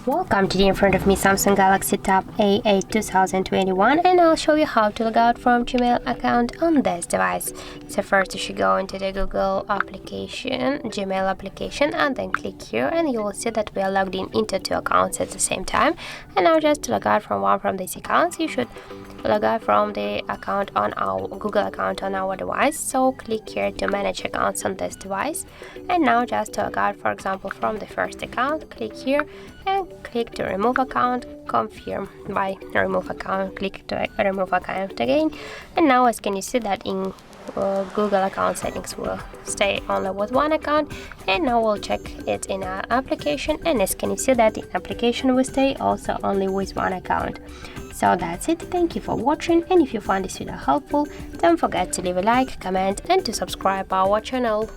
Welcome to the in front of me Samsung Galaxy Tab A8 2021, and I'll show you how to log out from Gmail account on this device. So first you should go into the Google application, Gmail application, and then click here, and you will see that we are logged in into two accounts at the same time. And now just to log out from one from these accounts, you should log out from the account on our Google account on our device. So click here to manage accounts on this device, and now just to log out, for example, from the first account, click here and click to remove account, confirm by remove account, click to remove account again. And now as can you see that in Google account settings will stay only with one account, and now we'll check it in our application, and as can you see that in application we stay also only with one account. So that's it. Thank you for watching, and if you find this video helpful, don't forget to leave a like, comment and to subscribe our channel.